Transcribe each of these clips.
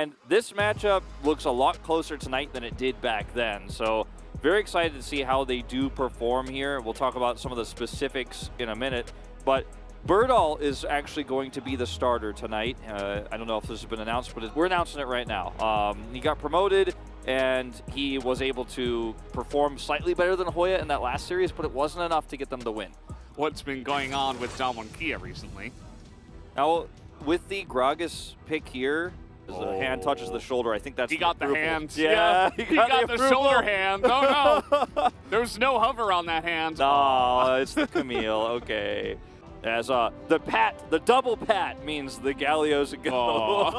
And this matchup looks a lot closer tonight than it did back then. So very excited to see how they do perform here. We'll talk about some of the specifics in a minute. But Burdol is actually going to be the starter tonight. I don't know if this has been announced, but we're announcing it right now. He got promoted, and he was able to perform slightly better than Hoya in that last series, but it wasn't enough to get them the win. What's been going on with Damwon recently? Now, with the Gragas pick here, as the hand touches the shoulder, I think that's he got the hand. Yeah, he got the shoulder hand. Oh no, there's no hover on that hand. No, it's the Camille. Okay. As the double pat means the Galio's a go.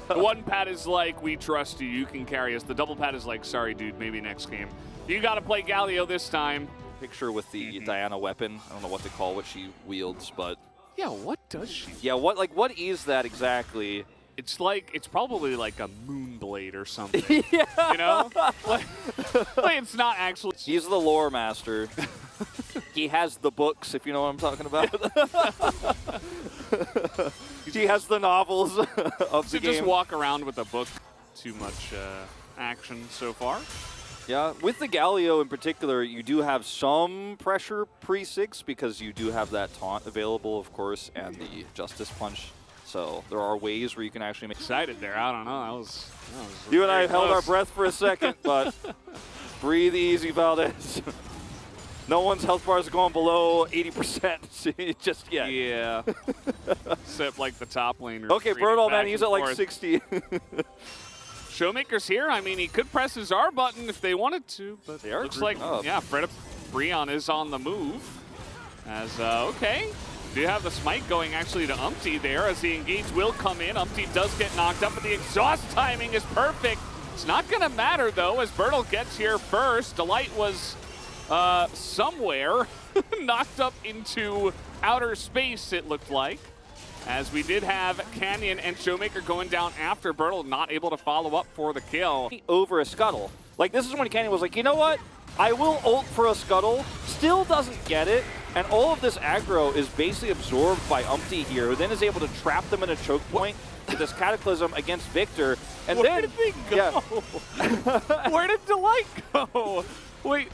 The one pat is like, we trust you, you can carry us. The double pat is like, sorry dude, maybe next game. You gotta play Galio this time. Picture with the Diana weapon. I don't know what to call what she wields, but yeah, what does she? Yeah, what is that exactly? It's probably like a moon blade or something. Yeah. You know? like it's not actually. He's the lore master. He has the books, if you know what I'm talking about. He has the novels of the game. Just walk around with a book. Too much action so far. Yeah, with the Galio in particular, you do have some pressure pre-6 because you do have that taunt available, of course, and the Justice Punch. So there are ways where you can actually make... Excited there, I don't know, that was you and I held our breath for a second, but breathe easy, Valdez. No one's health bar is going below 80% just yet. Yeah. Except like the top laner. Okay, Burdol, man, he's at like 60. Showmaker's here. I mean, he could press his R button if they wanted to, but it looks like, yeah, Breon is on the move. As, okay. Do have the smite going actually to Umpty there as the engage will come in. Umpty does get knocked up, but the exhaust timing is perfect. It's not going to matter, though, as Burdol gets here first. Delight was somewhere knocked up into outer space, it looked like. As we did have Canyon and Showmaker going down after Burdol, not able to follow up for the kill. Over a scuttle. Like, this is when Canyon was like, you know what? I will ult for a scuttle. Still doesn't get it. And all of this aggro is basically absorbed by Umpty here, who then is able to trap them in a choke point with this Cataclysm against Victor. And Where did they go? Yeah. Where did Delight go? Wait.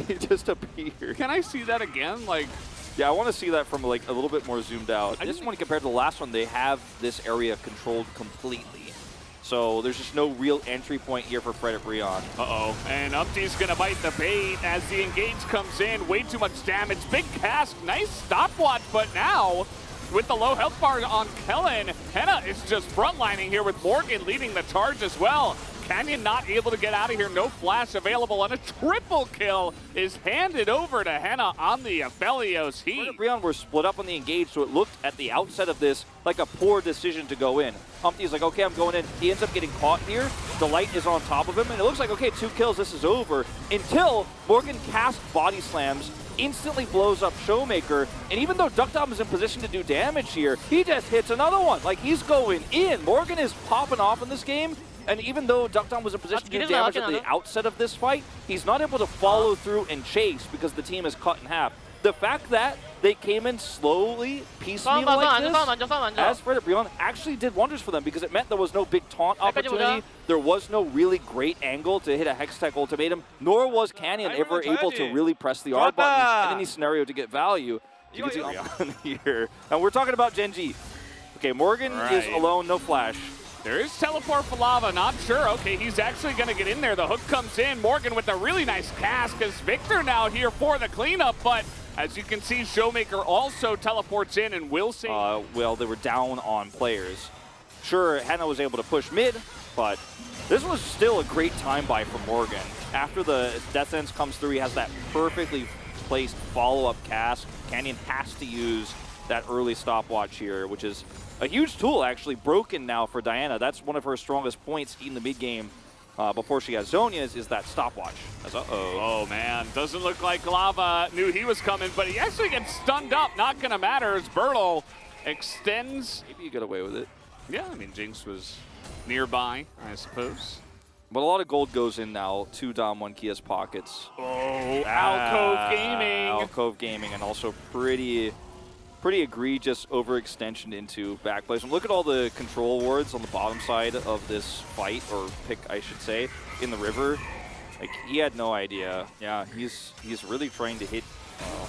He just appeared. Can I see that again? Like, yeah, I want to see that from like a little bit more zoomed out. This one compared to the last one, they have this area controlled completely. So there's just no real entry point here for Frederick Breon. Uh-oh. And Umpty's going to bite the bait as the engage comes in. Way too much damage. Big cask. Nice stopwatch. But now, with the low health bar on Kellen, Henna is just frontlining here with Morgan leading the charge as well. Canyon not able to get out of here. No flash available. And a triple kill is handed over to Henna on the Aphelios Heat. Frederick Breon were split up on the engage, so it looked at the outset of this like a poor decision to go in. Umpty's like, okay, I'm going in. He ends up getting caught here. Delight is on top of him, and it looks like, okay, 2 kills, this is over. Until Morgan casts body slams, instantly blows up Showmaker, and even though Duckdom is in position to do damage here, he just hits another one. Like, he's going in. Morgan is popping off in this game, and even though Duckdom was in position to do damage at the outset of this fight, he's not able to follow through and chase because the team is cut in half. The fact that they came in slowly, piecemeal like this, as Frederick Breon actually did wonders for them because it meant there was no big taunt opportunity, there was no really great angle to hit a Hextech ultimatum, nor was Canyon ever able to really press the R button in any scenario to get value. You can see on here. And we're talking about Gen G. Okay, Morgan is alone, no flash. There is teleport for Lava, not sure. Okay, he's actually going to get in there. The hook comes in. Morgan with a really nice cast as Victor now here for the cleanup, but as you can see, Showmaker also teleports in and will see. Well, they were down on players. Sure, Henna was able to push mid, but this was still a great time buy for Morgan. After the Death Sentence comes through, he has that perfectly placed follow-up cast. Canyon has to use that early stopwatch here, which is a huge tool, actually, broken now for Diana. That's one of her strongest points in the mid-game before she has Zhonya's, is that stopwatch. Oh, man. Doesn't look like Lava knew he was coming, but he actually gets stunned up. Not going to matter as Burdol extends. Maybe you get away with it. Yeah, I mean, Jinx was nearby, I suppose. But a lot of gold goes in now to Damwon pockets. Oh, Alcove Gaming. Alcove Gaming, and also pretty pretty egregious overextension into backplays. And look at all the control wards on the bottom side of this fight, or pick, I should say, in the river. Like, he had no idea. Yeah, he's really trying to hit.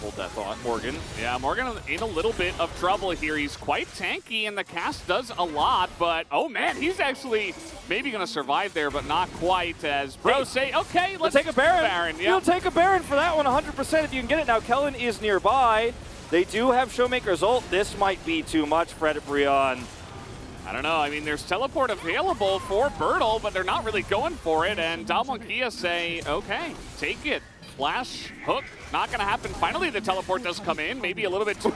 Hold that thought, Morgan. Yeah, Morgan in a little bit of trouble here. He's quite tanky, and the cast does a lot, but oh man, he's actually maybe going to survive there, but not quite. As Bro say, okay, let's take a Baron. Yeah. You'll take a Baron for that one 100% if you can get it. Now, Kellen is nearby. They do have Showmaker's ult. This might be too much for Brion. I don't know. I mean, there's teleport available for Burdol, but they're not really going for it. And Dalmonkia say, okay, take it. Flash, hook, not going to happen. Finally, the teleport does come in. Maybe a little bit too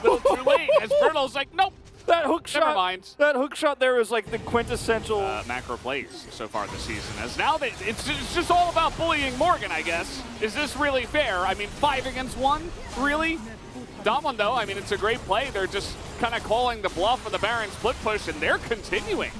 late. As Burdol's like, nope. That hook shot. Never mind. That hook shot there is like the quintessential macro plays so far this season. As now it's just all about bullying Morgan, I guess. Is this really fair? I mean, 5 against 1, really? Damwon, though, I mean, it's a great play. They're just kind of calling the bluff of the Baron split push, and they're continuing.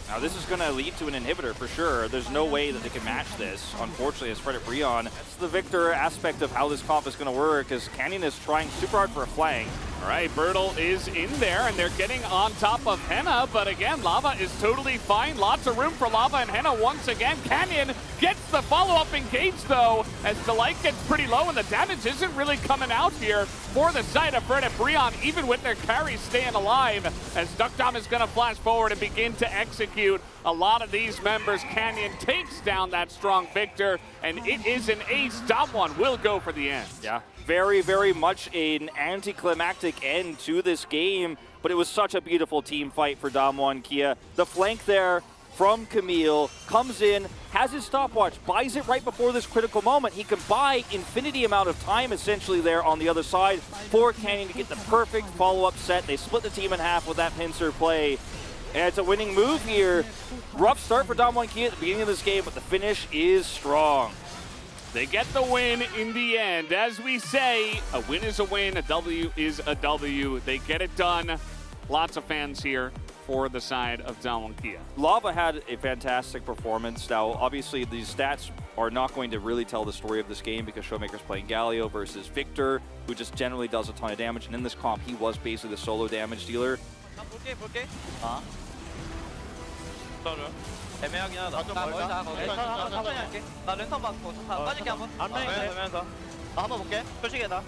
Now, this is going to lead to an inhibitor for sure. There's no way that they can match this, unfortunately, as Brion. That's the Victor aspect of how this comp is going to work, as Canyon is trying super hard for a flank. All right, Burdol is in there, and they're getting on top of Henna, but again, Lava is totally fine. Lots of room for Lava and Henna once again. Canyon gets the follow-up engage, though, as the light gets pretty low, and the damage isn't really coming out here for the side of Brion, even with their carry staying alive, as Duckdom is going to flash forward and begin to execute a lot of these members. Canyon takes down that strong Victor, and it is an ace. Damwon will go for the end. Yeah, very, very much an anticlimactic end to this game, but it was such a beautiful team fight for Damwon Kia. The flank there from Camille comes in, has his stopwatch, buys it right before this critical moment. He can buy infinity amount of time essentially there on the other side for Canyon to get the perfect follow-up set. They split the team in half with that pincer play. And it's a winning move here. Rough start for Damwon Kia at the beginning of this game, but the finish is strong. They get the win in the end. As we say, a win is a win, a W is a W. They get it done. Lots of fans here for the side of Damwon Kia. Lava had a fantastic performance. Now, obviously, these stats are not going to really tell the story of this game because Showmaker's playing Galio versus Victor, who just generally does a ton of damage. And in this comp, he was basically the solo damage dealer. 볼게. 애매하긴 하다. 나 멀다. 천천히 할게. 나 랜턴 받고 빠질게 한번. 앞라인 되면서. 나 한번 볼게. 표식에다.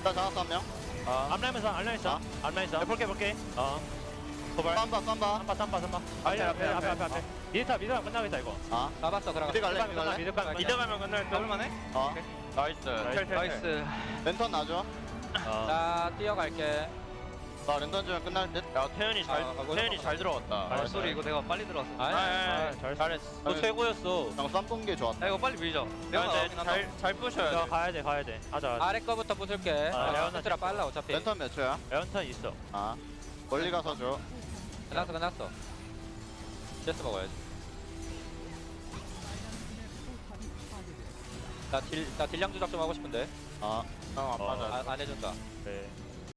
나 잡았어 한 명. 앞라인에서 앞라인 있어. 앞라인 있어. 볼게. 도발. 쌈바. 앞에. 미드탑 끝나겠다 이거. 잡았어 들어가. 미드 가면 끝날 때. 얼마네? 나이스. 랜턴 놔줘. 나 뛰어갈게. 나 랜턴 주면 끝날 듯. 야 태현이 잘 들어갔다. 소리 이거 내가 빨리 들어왔어. 잘했어. 너 최고였어. 형 쌈본 게 좋았다. 야 이거 빨리 밀자. 잘 부셔야 돼. 가야 돼. 하자. 아래 거부터 부술게. 레온트라 빨라 어차피. 랜턴 몇 초야? 레온턴 있어. 멀리 가서 줘. 끝났어. CS 먹어야지. 나 딜량 조작 좀 하고 싶은데. 형 안 맞아. 안 해준다. 네.